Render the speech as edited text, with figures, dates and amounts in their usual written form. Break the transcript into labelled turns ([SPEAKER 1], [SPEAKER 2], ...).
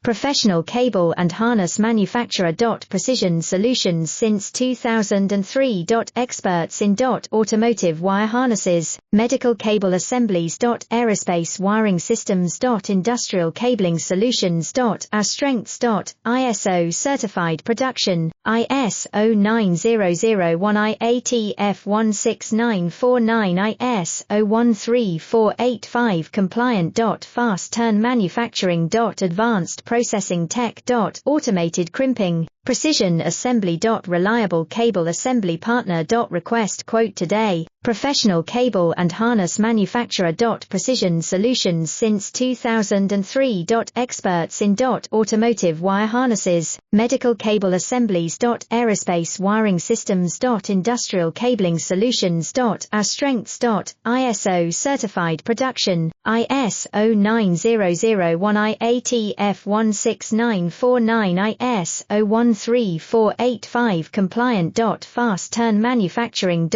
[SPEAKER 1] professional cable and harness manufacturer. Precision Solutions since 2003. Experts in automotive wire harnesses, medical cable assemblies. Aerospace wiring systems. Industrial cabling solutions. Our strengths. ISO certified production, ISO 9001 IATF 16949 ISO 13485 compliant. Fast turn manufacturing. Advanced processing tech. Automated crimping, precision assembly. Reliable cable assembly partner. Request quote today. Professional cable and harness manufacturer. Precision Solutions since 2003. Experts in automotive wire harnesses, medical cable assemblies. Aerospace wiring systems. Industrial cabling solutions. Our strengths. ISO certified production, ISO 9001 IATF 16949 ISO 13485 compliant. Fast turn manufacturing.